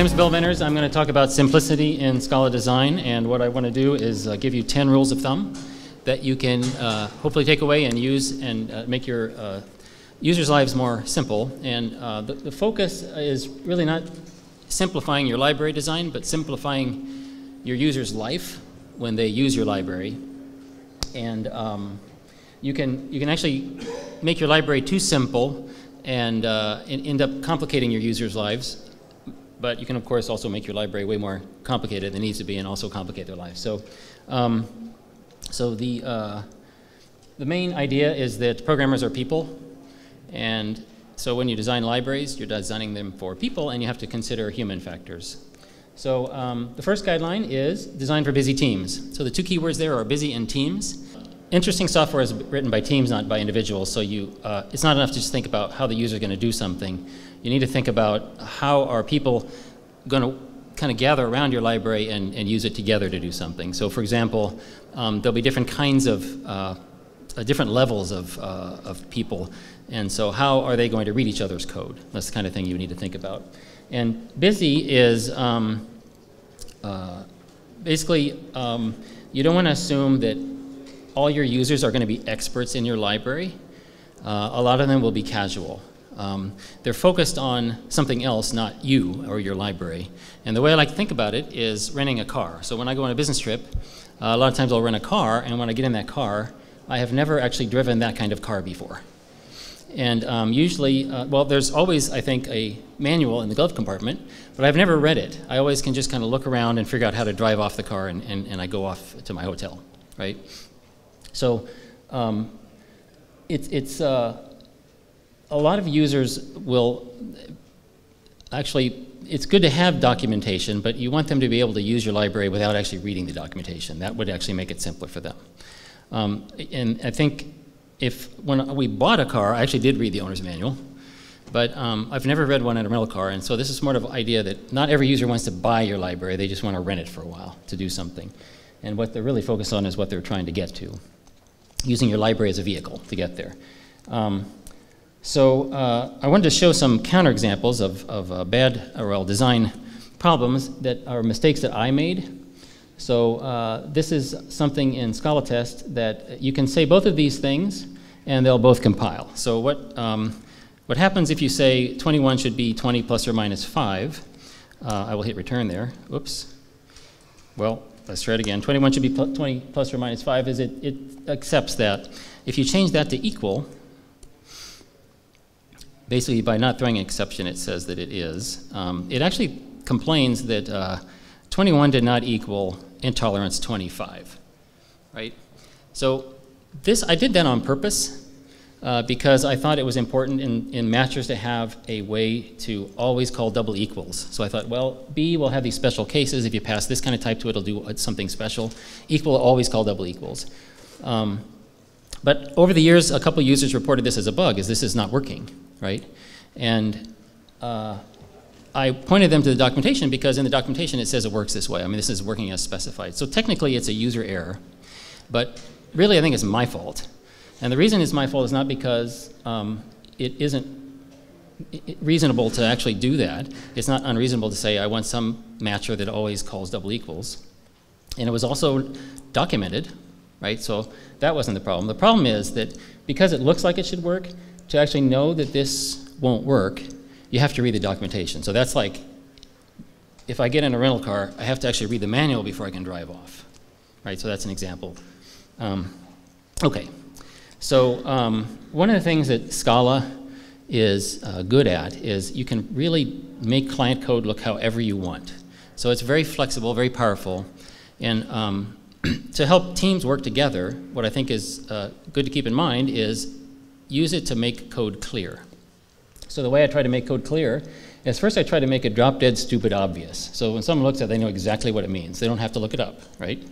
name is Bill Venners. I'm going to talk about simplicity in Scala design, and what I want to do is give you 10 rules of thumb that you can hopefully take away and use and make your users' lives more simple. And the focus is really not simplifying your library design, but simplifying your user's life when they use your library. And you can actually make your library too simple and end up complicating your users' lives. But you can, of course, also make your library way more complicated than it needs to be and also complicate their life. So, the main idea is that programmers are people. And so when you design libraries, you're designing them for people, and you have to consider human factors. So the first guideline is design for busy teams. So the two keywords there are busy and teams. Interesting software is written by teams, not by individuals. So it's not enough to just think about how the user is going to do something. You need to think about how are people going to kind of gather around your library and use it together to do something. So for example, there'll be different kinds of, different levels of people. And so how are they going to read each other's code? That's the kind of thing you need to think about. And busy is basically, you don't want to assume that all your users are going to be experts in your library. A lot of them will be casual. They're focused on something else, not you or your library. And the way I like to think about it is renting a car. So when I go on a business trip, a lot of times I'll rent a car, and when I get in that car, I have never actually driven that kind of car before. And usually, well, there's always, I think, a manual in the glove compartment, but I've never read it. I always can just kind of look around and figure out how to drive off the car, and I go off to my hotel, right? So a lot of users will actually, it's good to have documentation, but you want them to be able to use your library without actually reading the documentation. That would actually make it simpler for them. And I think when we bought a car, I actually did read the owner's manual, but I've never read one in a rental car, and so this is more of an idea that not every user wants to buy your library, they just want to rent it for a while to do something. And what they're really focused on is what they're trying to get to, using your library as a vehicle to get there. I wanted to show some counterexamples of bad or design problems that are mistakes that I made. So this is something in Scala test that you can say both of these things and they'll both compile. So what happens if you say 21 should be 20 plus or minus 5? I will hit return there. Oops. Well, let's try it again. 21 should be 20 plus or minus 5 is it accepts that. If you change that to equal, basically by not throwing an exception, it says that it is. It actually complains that 21 did not equal intolerance 25, right? So I did that on purpose because I thought it was important in matchers to have a way to always call double equals. So I thought, well, B will have these special cases. If you pass this kind of type to it, it'll do something special. Equal will always call double equals. But over the years, a couple users reported this as a bug, this is not working, right? And I pointed them to the documentation because in the documentation it says it works this way. I mean, this is working as specified. So technically it's a user error, but really I think it's my fault. And the reason it's my fault is not because it isn't reasonable to actually do that. It's not unreasonable to say I want some matcher that always calls double equals. And it was also documented, right? So that wasn't the problem. The problem is that because it looks like it should work, to actually know that this won't work, you have to read the documentation. So that's like, if I get in a rental car, I have to actually read the manual before I can drive off, right? So that's an example. Okay, so one of the things that Scala is good at is you can really make client code look however you want. So it's very flexible, very powerful, and to help teams work together, what I think is good to keep in mind is use it to make code clear. So the way I try to make code clear is first I try to make it drop dead stupid obvious. So when someone looks at it, they know exactly what it means. They don't have to look it up, right?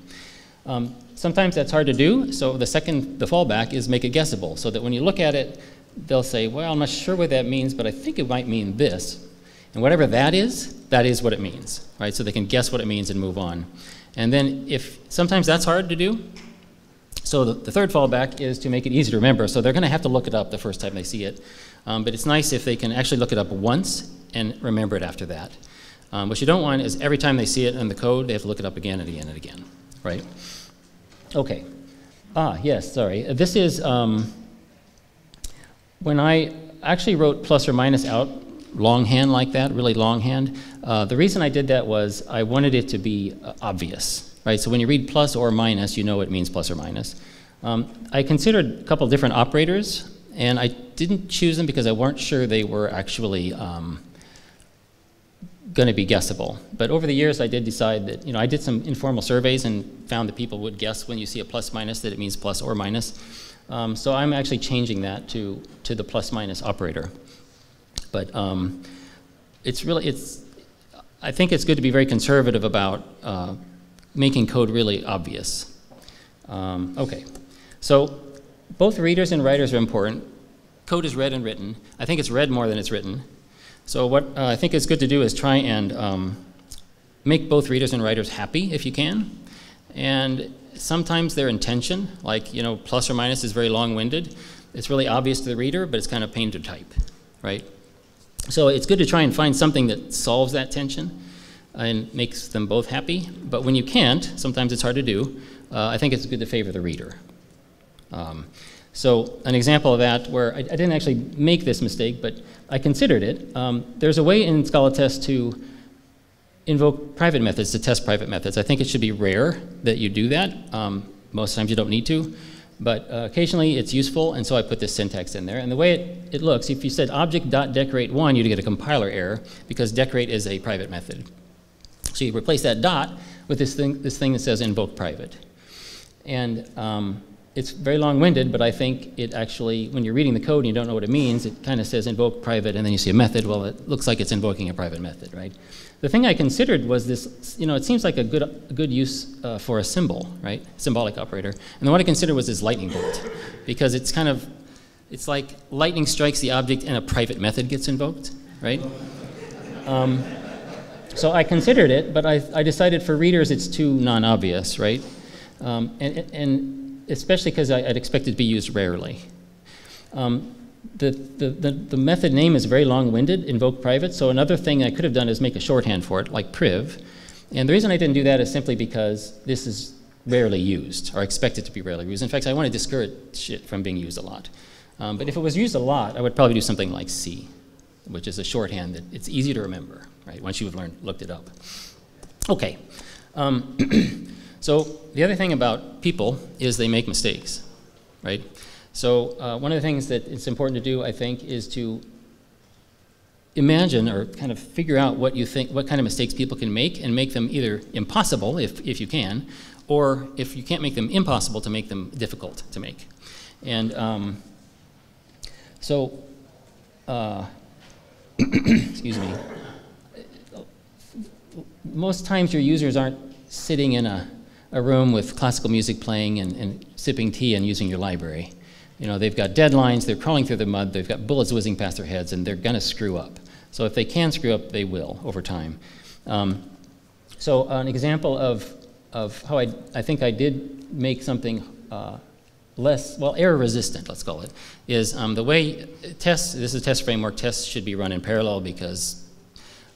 Sometimes that's hard to do, so the fallback is make it guessable, so that when you look at it, they'll say, well, I'm not sure what that means, but I think it might mean this. And whatever that is what it means, right? So they can guess what it means and move on. And then sometimes that's hard to do, so the third fallback is to make it easy to remember. So they're going to have to look it up the first time they see it. But it's nice if they can actually look it up once and remember it after that. What you don't want is every time they see it in the code, they have to look it up again and again and again, right? Okay. Yes, sorry. This is when I actually wrote plus or minus out longhand like that, really longhand. The reason I did that was I wanted it to be obvious, right? So when you read plus or minus, you know it means plus or minus. I considered a couple different operators, and I didn't choose them because I weren't sure they were actually going to be guessable. But over the years, I did decide that, I did some informal surveys and found that people would guess when you see a plus minus that it means plus or minus. So I'm actually changing that to the plus minus operator. But I think it's good to be very conservative about making code really obvious. Okay, so both readers and writers are important. Code is read and written. I think it's read more than it's written. So what I think is good to do is try and make both readers and writers happy if you can. And sometimes their intention, like plus or minus is very long-winded. It's really obvious to the reader, but it's kind of pain to type, right? So it's good to try and find something that solves that tension and makes them both happy. But when you can't, sometimes it's hard to do, I think it's good to favor the reader. So an example of that where I didn't actually make this mistake, but I considered it. There's a way in Scala test to invoke private methods, to test private methods. I think it should be rare that you do that. Most times you don't need to, but occasionally it's useful, and so I put this syntax in there. And the way it looks, if you said object.decorate1, you'd get a compiler error because decorate is a private method. So you replace that dot with this thing that says invoke private. And it's very long-winded, but I think it actually, when you're reading the code and you don't know what it means, it kind of says invoke private, and then you see a method. Well, it looks like it's invoking a private method, right? The thing I considered was this, it seems like a good use for a symbol, right? Symbolic operator. And then what I considered was this lightning bolt, because it's like lightning strikes the object and a private method gets invoked, right? So I considered it, but I decided for readers it's too non-obvious, right? And especially because I'd expect it to be used rarely. The method name is very long-winded, invoke private, so another thing I could have done is make a shorthand for it, like priv. And the reason I didn't do that is simply because this is rarely used, or expected to be rarely used. In fact, I want to discourage it from being used a lot. But if it was used a lot, I would probably do something like C, which is a shorthand that it's easy to remember, right, once you've looked it up. Okay. So the other thing about people is they make mistakes, right? So one of the things that it's important to do, I think, is to imagine or kind of figure out what kind of mistakes people can make, and make them either impossible, if you can, or if you can't make them impossible, to make them difficult to make. And excuse me, most times your users aren't sitting in a room with classical music playing and sipping tea and using your library. They've got deadlines, they're crawling through the mud, they've got bullets whizzing past their heads, and they're going to screw up. So if they can screw up, they will over time. So an example of how I think I did make something less, well, error resistant, let's call it, is the way tests, this is a test framework, tests should be run in parallel because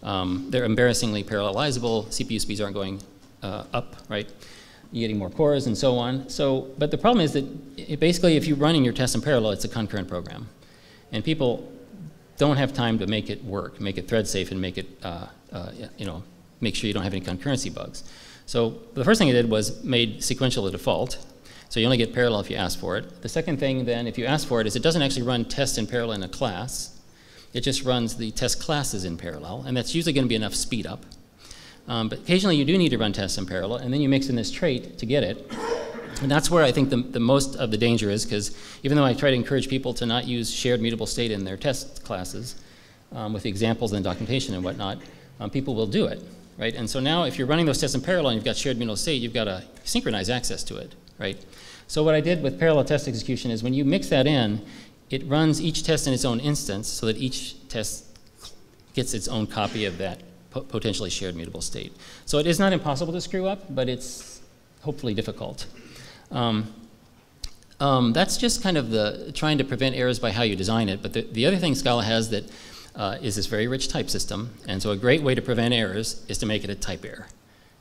they're embarrassingly parallelizable, CPU speeds aren't going up, right? You're getting more cores and so on. But the problem is that basically if you're running your tests in parallel, it's a concurrent program. And people don't have time to make it work, make it thread safe, and make it, make sure you don't have any concurrency bugs. So the first thing I did was made sequential the default. So you only get parallel if you ask for it. The second thing then, if you ask for it, is it doesn't actually run tests in parallel in a class. It just runs the test classes in parallel, and that's usually going to be enough speed up. But occasionally you do need to run tests in parallel, and then you mix in this trait to get it. And that's where I think the most of the danger is, because even though I try to encourage people to not use shared mutable state in their test classes, with the examples and documentation and whatnot, people will do it, right? And so now if you're running those tests in parallel and you've got shared mutable state, you've got to synchronize access to it, right? So what I did with parallel test execution is when you mix that in, it runs each test in its own instance so that each test gets its own copy of that potentially shared mutable state. So it is not impossible to screw up, but it's hopefully difficult. That's just kind of trying to prevent errors by how you design it. But the other thing Scala has that is this very rich type system. And so a great way to prevent errors is to make it a type error,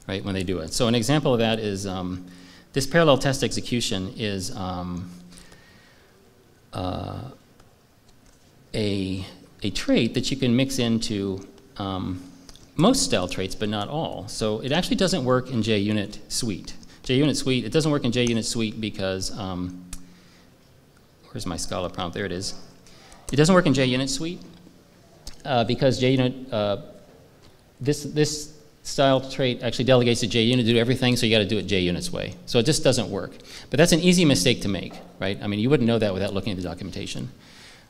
right, when they do it. So an example of that is this parallel test execution is a trait that you can mix into most style traits, but not all. So it actually doesn't work in JUnit Suite. JUnit Suite, it doesn't work in JUnit Suite because, where's my Scala prompt? There it is. It doesn't work in JUnit Suite because JUnit, this style trait actually delegates to JUnit to do everything, so you got to do it JUnit's way. So it just doesn't work. But that's an easy mistake to make, right? I mean, you wouldn't know that without looking at the documentation.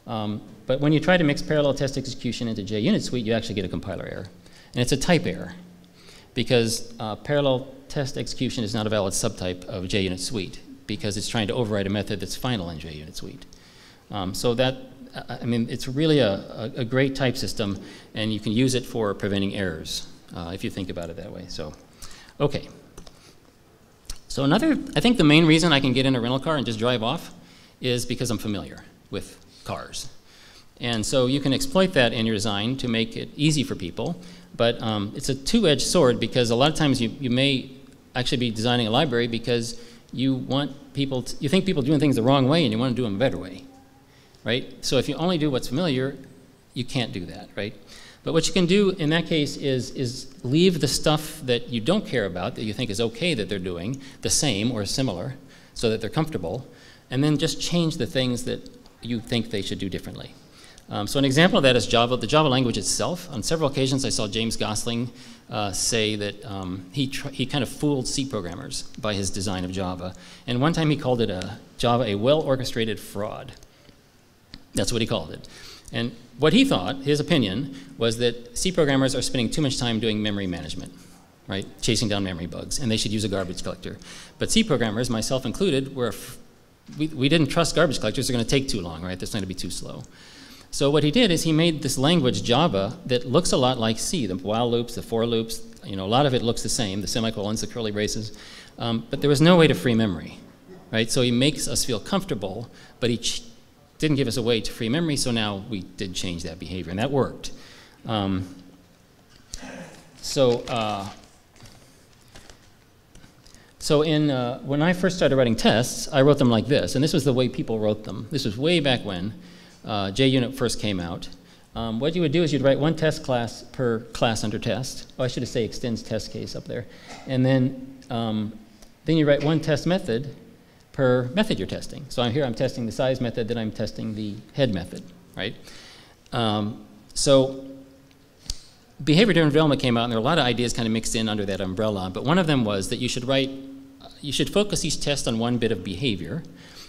But when you try to mix parallel test execution into JUnit Suite, you actually get a compiler error. And it's a type error because parallel test execution is not a valid subtype of JUnit Suite because it's trying to override a method that's final in JUnit Suite. So that, I mean, it's really a great type system, and you can use it for preventing errors if you think about it that way. So, okay. So I think the main reason I can get in a rental car and just drive off is because I'm familiar with cars. And so you can exploit that in your design to make it easy for people, but it's a two-edged sword because a lot of times you may actually be designing a library because you want people you think people are doing things the wrong way and you want to do them a better way, right? So if you only do what's familiar, you can't do that, right? But what you can do in that case is leave the stuff that you don't care about, that you think is okay that they're doing, the same or similar, so that they're comfortable, and then just change the things that you think they should do differently. So an example of that is Java, the Java language itself. On several occasions I saw James Gosling say that he kind of fooled C programmers by his design of Java. And one time he called it Java a well-orchestrated fraud. That's what he called it. And what he thought, his opinion, was that C programmers are spending too much time doing memory management, right? Chasing down memory bugs, and they should use a garbage collector. But C programmers, myself included, we didn't trust garbage collectors. They're going to take too long, right? They're going to be too slow. So what he did is he made this language, Java, that looks a lot like C. The while loops, the for loops, you know, a lot of it looks the same, the semicolons, the curly braces. But there was no way to free memory, right? So he makes us feel comfortable, but he didn't give us a way to free memory, so now we did change that behavior, and that worked. When I first started writing tests, I wrote them like this, and this was the way people wrote them. This was way back when JUnit first came out. What you would do is you'd write one test class per class under test. Oh, I should have said extends test case up there. And then you write one test method per method you're testing. So I'm testing the size method, then I'm testing the head method, right? So behavior-driven development came out, and there were a lot of ideas kind of mixed in under that umbrella, but one of them was that you should focus each test on one bit of behavior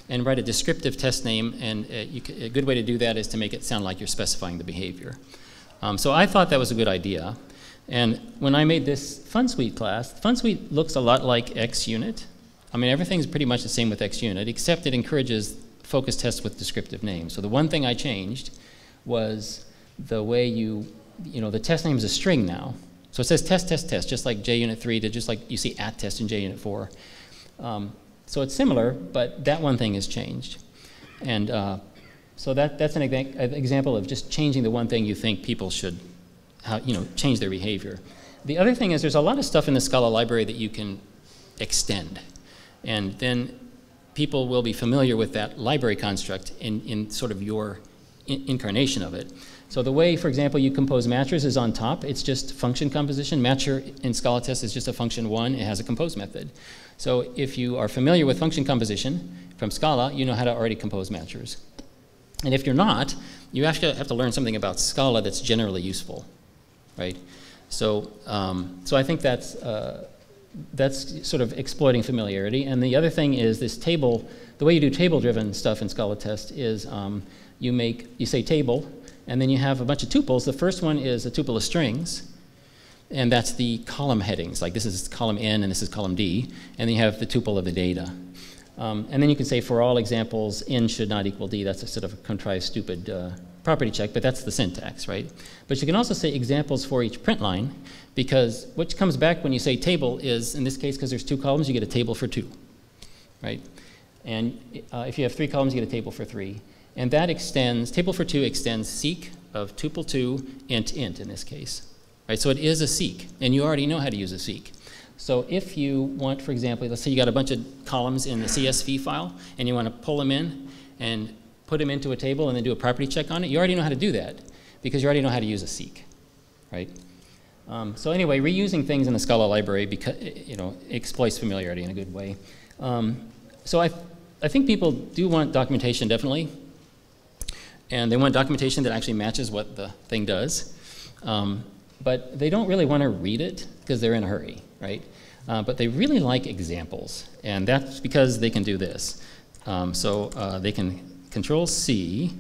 and write a descriptive test name, and a good way to do that is to make it sound like you're specifying the behavior. So I thought that was a good idea, and when I made this FunSuite class, FunSuite looks a lot like XUnit. I mean, everything's pretty much the same with XUnit, except it encourages focus tests with descriptive names. So the one thing I changed was the way the test name is a string now. So it says test, test, test, just like JUnit 3 did, just like you see @test in JUnit 4. So it's similar, but that one thing has changed. And so that's an example of just changing the one thing you think people should change their behavior. The other thing is there's a lot of stuff in the Scala library that you can extend. And then people will be familiar with that library construct in sort of your incarnation of it. So the way, for example, you compose matchers is on top. It's just function composition. Matcher in Scala test is just a function 1. It has a compose method. So if you are familiar with function composition from Scala, you know how to already compose matchers. And if you're not, you actually have to learn something about Scala that's generally useful, right? So, so I think that's sort of exploiting familiarity. And the other thing is this table, the way you do table-driven stuff in Scala test is you say table, and then you have a bunch of tuples. The first one is a tuple of strings, and that's the column headings. Like this is column N and this is column D, and then you have the tuple of the data. And then you can say for all examples, N should not equal D. That's a sort of a contrived, stupid property check, but that's the syntax, right? But you can also say examples for each print line, because what comes back when you say table is, in this case, because there's 2 columns, you get a table for 2, right? And if you have 3 columns, you get a table for 3. And that extends, table for 2 extends seek of tuple 2 int in this case. Right? So it is a seek, and you already know how to use a seek. So if you want, for example, let's say you got a bunch of columns in the CSV file, and you want to pull them in and put them into a table and then do a property check on it, you already know how to do that because you already know how to use a seek, right? So anyway, reusing things in the Scala library because, exploits familiarity in a good way. So I think people do want documentation, definitely. And they want documentation that actually matches what the thing does. But they don't really want to read it because they're in a hurry, right? But they really like examples. And that's because they can do this. They can Control C,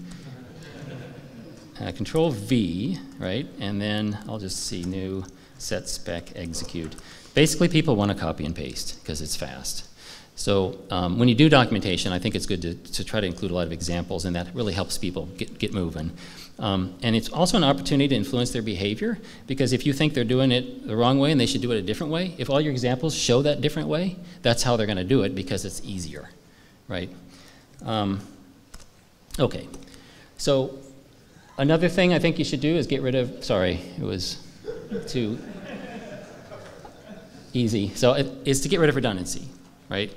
Control V, right? And then I'll just see new, set spec, execute. Basically, people want to copy and paste because it's fast. So when you do documentation, I think it's good to try to include a lot of examples, and that really helps people get moving. And it's also an opportunity to influence their behavior, because if you think they're doing it the wrong way and they should do it a different way, if all your examples show that different way, that's how they're going to do it because it's easier, right? Okay, so another thing I think you should do is get rid of, sorry, it was too easy. So it's to get rid of redundancy, right?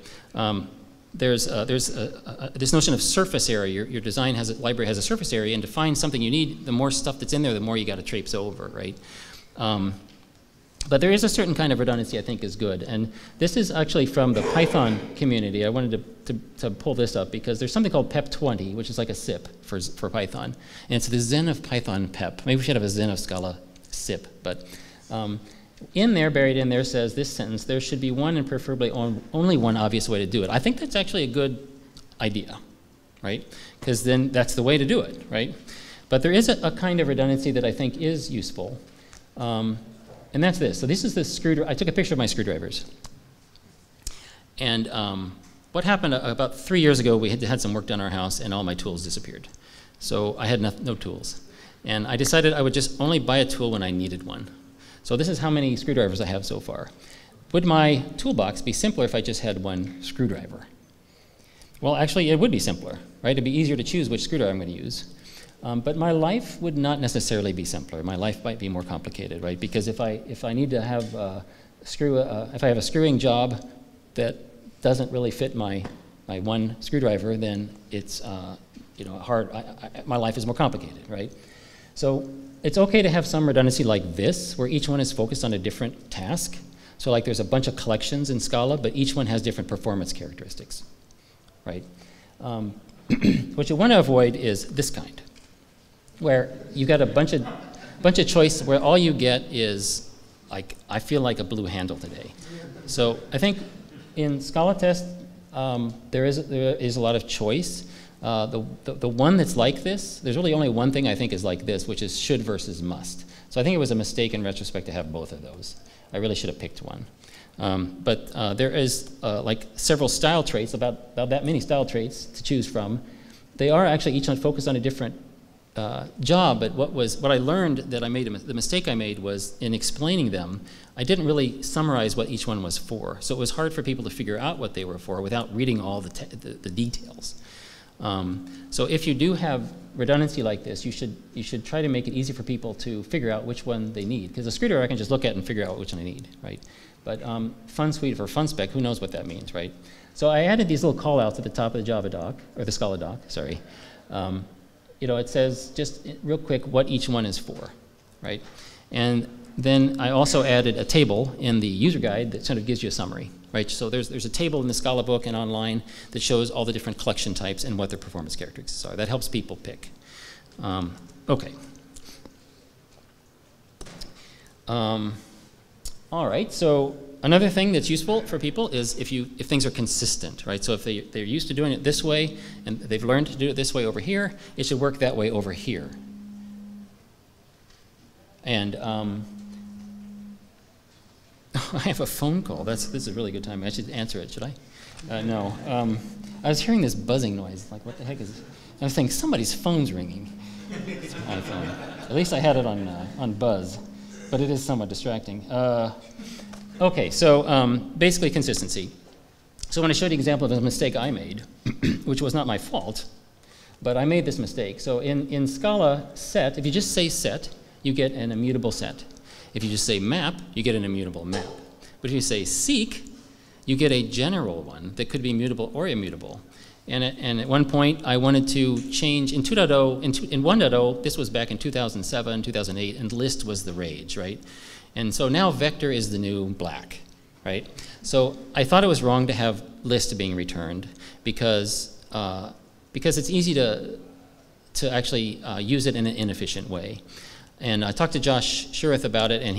There's this notion of surface area. Your design library has a surface area, and to find something you need, the more stuff that's in there, the more you got to traipse over, right? But there is a certain kind of redundancy I think is good, and this is actually from the Python community. I wanted to pull this up because there's something called PEP20, which is like a SIP for Python, and it's the Zen of Python PEP. Maybe we should have a Zen of Scala SIP, but in there, buried in there, says this sentence: there should be one and preferably only one obvious way to do it. I think that's actually a good idea, right? Because then that's the way to do it, right? But there is a kind of redundancy that I think is useful. And that's this. So this is the screwdriver. I took a picture of my screwdrivers. And what happened about 3 years ago, we had some work done in our house, and all my tools disappeared. So I had no tools. And I decided I would just only buy a tool when I needed one. So this is how many screwdrivers I have so far. Would my toolbox be simpler if I just had one screwdriver? Well, actually, it would be simpler, right? It'd be easier to choose which screwdriver I'm going to use. But my life would not necessarily be simpler. My life might be more complicated, right? Because if I need to have if I have a screwing job that doesn't really fit my one screwdriver, then it's hard. My life is more complicated, right? So it's okay to have some redundancy like this, where each one is focused on a different task. So like there's a bunch of collections in Scala, but each one has different performance characteristics, right? What you want to avoid is this kind, where you got a bunch of choice where all you get is like, I feel like a blue handle today. So I think in Scala test there is a lot of choice. The one that's like this, there's really only one thing I think is like this, which is should versus must. So I think it was a mistake in retrospect to have both of those. I really should have picked one. But there is like several style traits, about that many style traits to choose from. They are actually each one focused on a different job, but what I learned that I made, the mistake I made was in explaining them, I didn't really summarize what each one was for. So it was hard for people to figure out what they were for without reading all the details. So if you do have redundancy like this, you should try to make it easy for people to figure out which one they need. Because a screwdriver I can just look at and figure out which one I need, right? But fun suite or fun spec, who knows what that means, right? So I added these little call-outs at the top of the Java doc, or the Scala doc, sorry. It says just real quick what each one is for, right? And then I also added a table in the user guide that sort of gives you a summary, right? So there's a table in the Scala book and online that shows all the different collection types and what their performance characteristics are. That helps people pick. Okay. All right, so another thing that's useful for people is if things are consistent, right? So if they're used to doing it this way and they've learned to do it this way over here, it should work that way over here. And I have a phone call. This is a really good time. I should answer it, should I? No. I was hearing this buzzing noise. Like, what the heck is? I was thinking somebody's phone's ringing. It's my phone. At least I had it on buzz, but it is somewhat distracting. Okay, so basically consistency. So when I showed you an example of a mistake I made, which was not my fault, But I made this mistake. So in Scala set, if you just say set, you get an immutable set. If you just say map, you get an immutable map. But if you say seek, you get a general one that could be mutable or immutable. And at one point, I wanted to change in 2.0, in 1.0, this was back in 2007, 2008, and list was the rage, right? And so now vector is the new black, right? So I thought it was wrong to have list being returned because it's easy to actually use it in an inefficient way. And I talked to Josh Shurith about it, and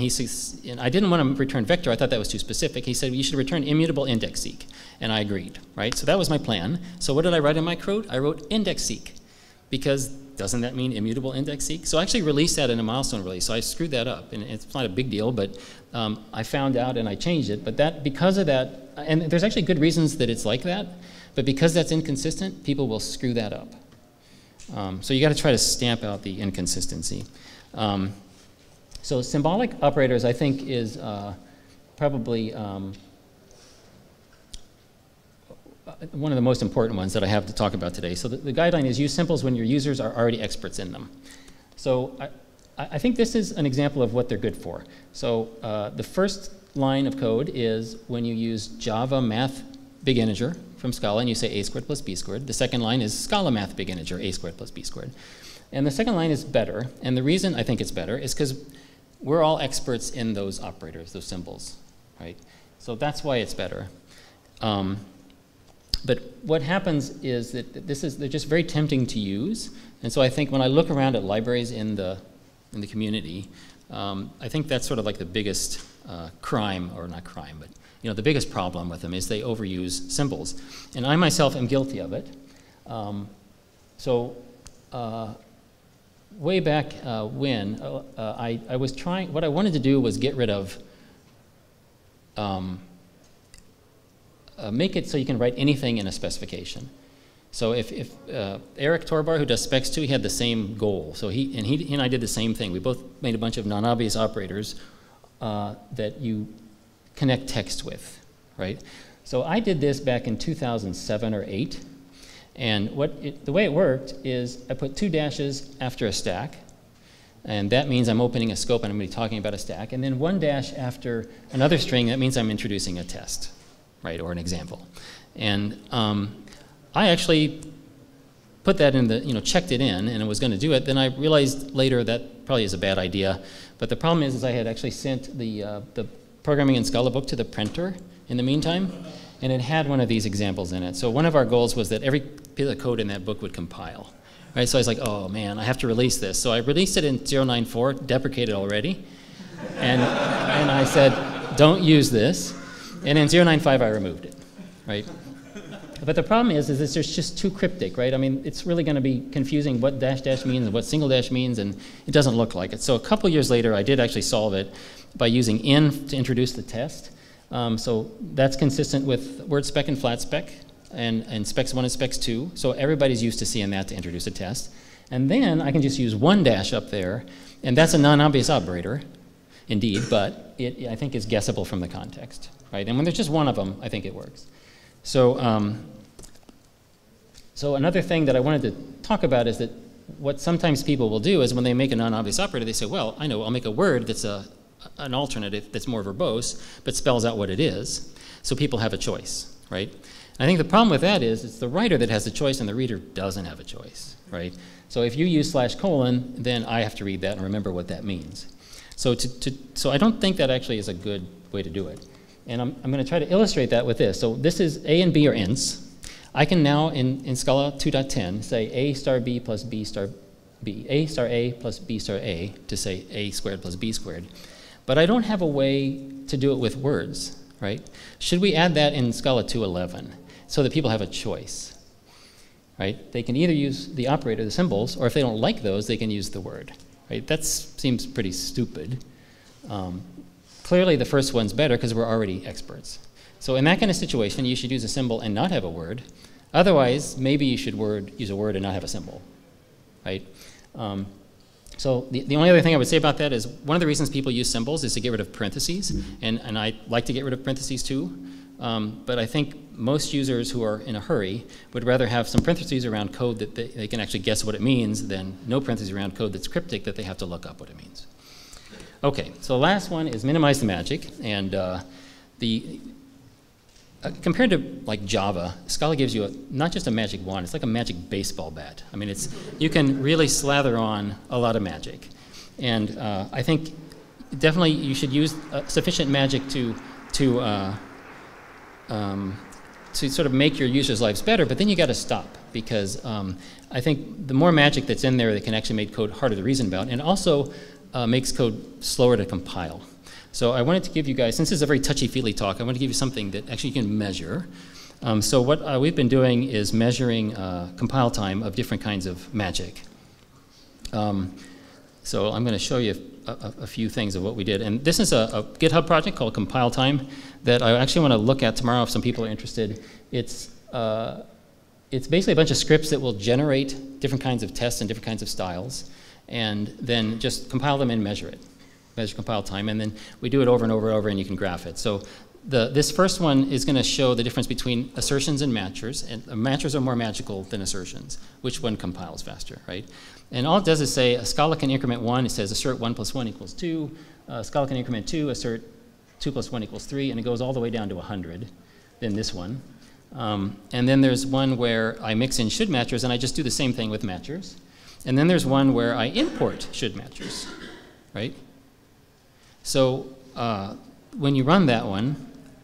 I didn't want to return vector. I thought that was too specific. He said, you should return immutable index seek. And I agreed, right? So that was my plan. So what did I write in my code? I wrote index seek, because doesn't that mean immutable index seek? So I actually released that in a milestone release. So I screwed that up, and it's not a big deal, but I found out and I changed it. But because of that, and there's actually good reasons that it's like that, but because that's inconsistent, people will screw that up. So you got to try to stamp out the inconsistency. So symbolic operators, I think, is probably one of the most important ones that I have to talk about today. So the guideline is use symbols when your users are already experts in them. So I think this is an example of what they're good for. So the first line of code is when you use Java math big integer from Scala and you say a squared plus b squared. The second line is Scala math big integer, a squared plus b squared. And the second line is better, and the reason I think it's better is because we're all experts in those operators, those symbols, right? So that's why it's better. But what happens is that they're just very tempting to use, and so I think when I look around at libraries in the community, I think that's sort of like the biggest crime, or not crime, but the biggest problem with them is they overuse symbols, and I myself am guilty of it. Way back when, I was trying, what I wanted to do was get rid of, make it so you can write anything in a specification. So if Eric Torbar, who does Specs 2, he had the same goal. So he and I did the same thing. We both made a bunch of non-obvious operators that you connect text with, right? So I did this back in 2007 or 8. And the way it worked is I put 2 dashes after a stack, and that means I'm opening a scope and I'm going to be talking about a stack, and then 1 dash after another string, that means I'm introducing a test, right, or an example. And I actually put that in the, checked it in, and I was going to do it. Then I realized later that probably is a bad idea. But the problem is I had actually sent the programming in Scala book to the printer in the meantime, and it had one of these examples in it. So one of our goals was that every bit of code in that book would compile. Right? So I was like, oh man, I have to release this. So I released it in 0.94, deprecated already, and I said, don't use this. And in 0.95 I removed it, right? But the problem is it's just too cryptic, right? I mean, it's really going to be confusing what dash dash means and what single dash means, and it doesn't look like it. So a couple years later, I did actually solve it by using in to introduce the test. So that's consistent with word spec and flat spec, and specs 1 and specs 2. So everybody's used to seeing that to introduce a test. And then I can just use 1 dash up there, and that's a non-obvious operator, indeed, but it, I think, is guessable from the context, right? And when there's just one of them, I think it works. So, so another thing that I wanted to talk about is that what sometimes people will do is when they make a non-obvious operator, they say, well, I know, I'll make a word that's an alternative that's more verbose, but spells out what it is, so people have a choice, right? And I think the problem with that is it's the writer that has the choice and the reader doesn't have a choice, right? So if you use /:, then I have to read that and remember what that means. So, so I don't think that actually is a good way to do it. And I'm going to try to illustrate that with this. So this is A and B are ints. I can now, in Scala 2.10, say A star B plus B star B, A star A plus B star A, to say A squared plus B squared. But I don't have a way to do it with words, right? Should we add that in Scala 2.11 so that people have a choice, right? They can either use the operator, the symbols, or if they don't like those, they can use the word, right? That seems pretty stupid. Clearly, the first one's better because we're already experts. So in that kind of situation, you should use a symbol and not have a word. Otherwise, maybe you should use a word and not have a symbol, right? So the only other thing I would say about that is one of the reasons people use symbols is to get rid of parentheses, and I like to get rid of parentheses too. But I think most users who are in a hurry would rather have some parentheses around code that they can actually guess what it means than no parentheses around code that's cryptic that they have to look up what it means. Okay, so the last one is minimize the magic. And compared to like Java, Scala gives you not just a magic wand, it's like a magic baseball bat. I mean, you can really slather on a lot of magic. And I think definitely you should use sufficient magic to sort of make your users' lives better, but then you got to stop, because I think the more magic that's in there that can actually make code harder to reason about, and also makes code slower to compile. So I wanted to give you guys, since this is a very touchy-feely talk, I want to give you something that actually you can measure. So what we've been doing is measuring compile time of different kinds of magic. So I'm going to show you a few things of what we did. And this is a GitHub project called Compile Time that I actually want to look at tomorrow if some people are interested. It's basically a bunch of scripts that will generate different kinds of tests and different kinds of styles, and then just compile them and measure it. Measure compile time, and then we do it over and over and over, and you can graph it. So this first one is going to show the difference between assertions and matchers, and matchers are more magical than assertions. Which one compiles faster, right? And all it does is say a Scala can increment 1, it says assert 1 plus 1 equals 2, Scala can increment 2, assert 2 plus 1 equals 3, and it goes all the way down to 100, then this one. And then there's one where I mix in should matchers, and I just do the same thing with matchers. And then there's one where I import should matchers, right? So when you run that one,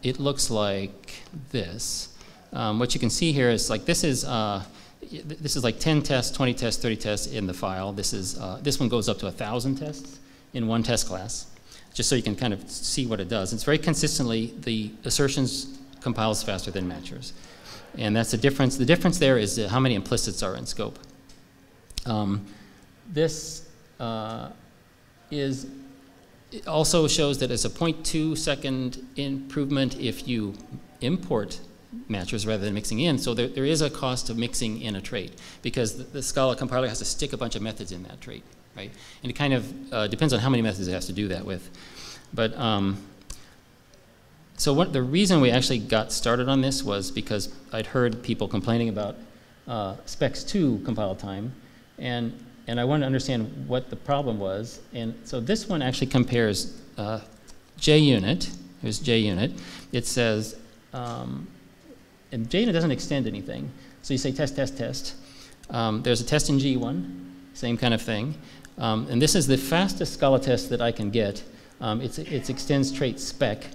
it looks like this. What you can see here is like this is like 10 tests, 20 tests, 30 tests in the file. This one goes up to 1,000 tests in one test class, just so you can kind of see what it does. It's very consistently, the assertions compiles faster than matchers. And that's the difference. The difference there is how many implicits are in scope. This it also shows that it's a 0.2 second improvement if you import matchers rather than mixing in. So there is a cost of mixing in a trait, because the Scala compiler has to stick a bunch of methods in that trait, right? And it kind of depends on how many methods it has to do that with. But so the reason we actually got started on this was because I'd heard people complaining about Specs2 compile time, and I wanted to understand what the problem was. And so this one actually compares JUnit. Here's JUnit. It says, and JUnit doesn't extend anything. So you say test, test, test. There's a test in G1, same kind of thing. And this is the fastest Scala test that I can get. It extends trait spec.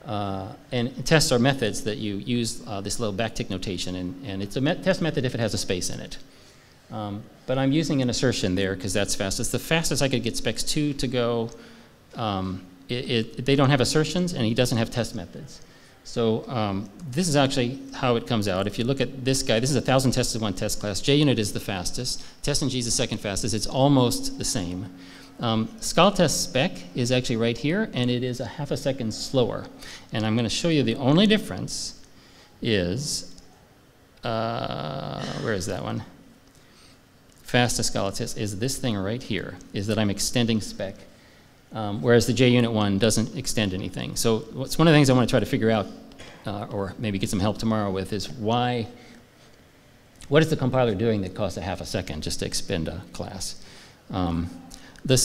And tests are methods that you use this little backtick notation. And it's a test method if it has a space in it. But I'm using an assertion there because that's fastest. The fastest I could get Specs2 to go, they don't have assertions, and he doesn't have test methods. So this is actually how it comes out. If you look at this guy, this is 1,000 tests in one test class. JUnit is the fastest. Test in G is the second fastest. It's almost the same. Scala test spec is actually right here, and it is a half a second slower. And I'm going to show you the only difference is, where is that one? Fastest Scala test is this thing right here, is that I'm extending spec, whereas the JUnit one doesn't extend anything. So it's one of the things I want to try to figure out, or maybe get some help tomorrow with, is what is the compiler doing that costs a half a second just to expend a class? The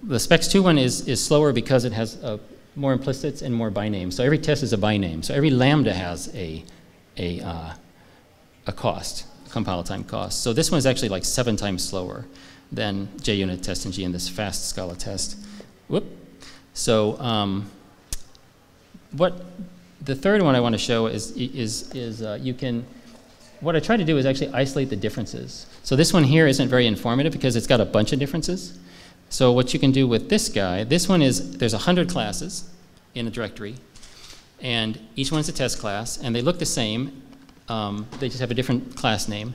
Specs2 one is slower because it has more implicits and more bynames. So every test is a byname. So every lambda has a cost. Compile time cost. So this one is actually like 7 times slower than JUnit test in G in this fast Scala test. Whoop. So the third one I want to show is you can, what I try to do is actually isolate the differences. So this one here isn't very informative because it's got a bunch of differences. So what you can do with this guy, this one is, there's 100 classes in a directory, and each one's a test class, and they look the same. They just have a different class name.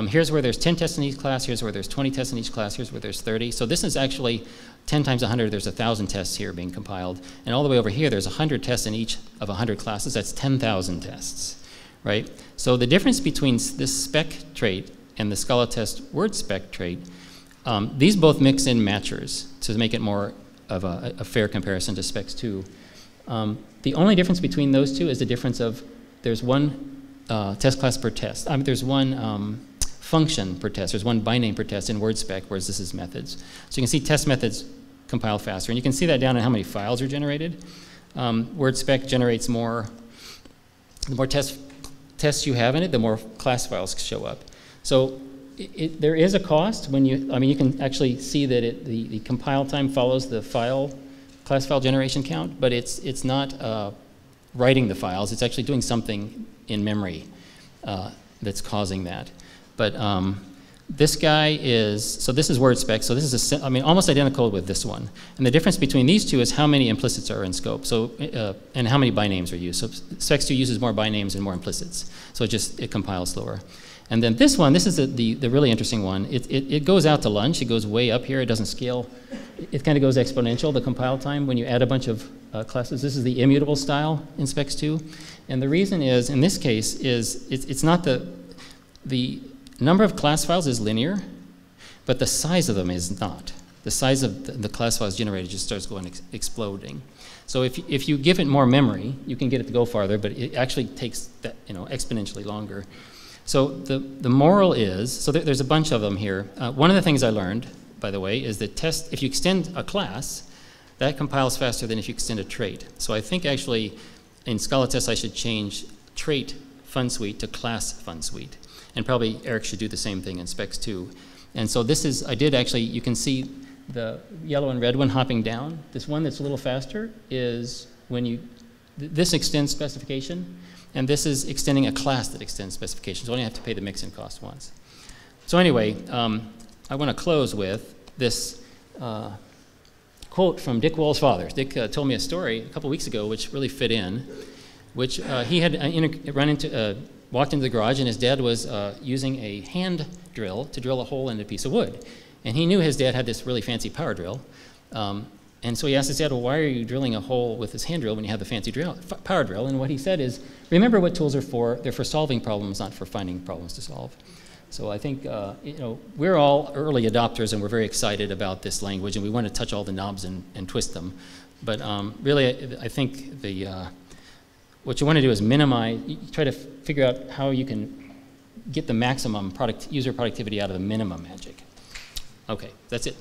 Here's where there's 10 tests in each class. Here's where there's 20 tests in each class. Here's where there's 30. So this is actually 10 times 100. There's 1,000 tests here being compiled. And all the way over here, there's 100 tests in each of 100 classes. That's 10,000 tests, right? So the difference between this spec trait and the Scala test word spec trait, these both mix in matchers to make it more of a fair comparison to Specs2. The only difference between those two is the difference of there's one test class per test. There's one function per test. There's one biname per test in WordSpec, whereas this is methods. So you can see test methods compile faster. And you can see that down in how many files are generated. WordSpec generates more. The more tests you have in it, the more class files show up. So there is a cost when you, you can actually see that the compile time follows the class file generation count, but it's not writing the files. It's actually doing something in memory that's causing that. But this guy so this is WordSpec, so this is almost identical with this one. And the difference between these two is how many implicits are in scope, so, and how many bynames are used. So Specs2 uses more bynames and more implicits, so it compiles slower. And then this one, this is the really interesting one. It goes out to lunch. It goes way up here. It doesn't scale. It kind of goes exponential, the compile time, when you add a bunch of classes. This is the immutable style in Specs2. And the reason is, in this case, is it's not the number of class files is linear, but the size of them is not. The size of the class files generated just starts going exploding. So if you give it more memory, you can get it to go farther, but it actually takes that, exponentially longer. So the moral is, so there's a bunch of them here. One of the things I learned, by the way, is that if you extend a class, that compiles faster than if you extend a trait. So I think actually in Scala tests I should change trait fun suite to class fun suite. And probably Eric should do the same thing in Specs2. And so this is, you can see the yellow and red one hopping down. This one that's a little faster is when this extends specification, and this is extending a class that extends specification. So you only have to pay the mix-in cost once. So anyway, I want to close with this quote from Dick Wall's father. Dick told me a story a couple weeks ago which really fit in, which he had walked into the garage, and his dad was using a hand drill to drill a hole in a piece of wood. And he knew his dad had this really fancy power drill. And so he asked his dad, well, why are you drilling a hole with this hand drill when you have the fancy power drill? And what he said is, remember what tools are for. They're for solving problems, not for finding problems to solve. So I think we're all early adopters, and we're very excited about this language, and we want to touch all the knobs and twist them. But really, I think what you want to do is minimize, try to figure out how you can get the maximum user productivity out of the minimum magic. Okay, that's it.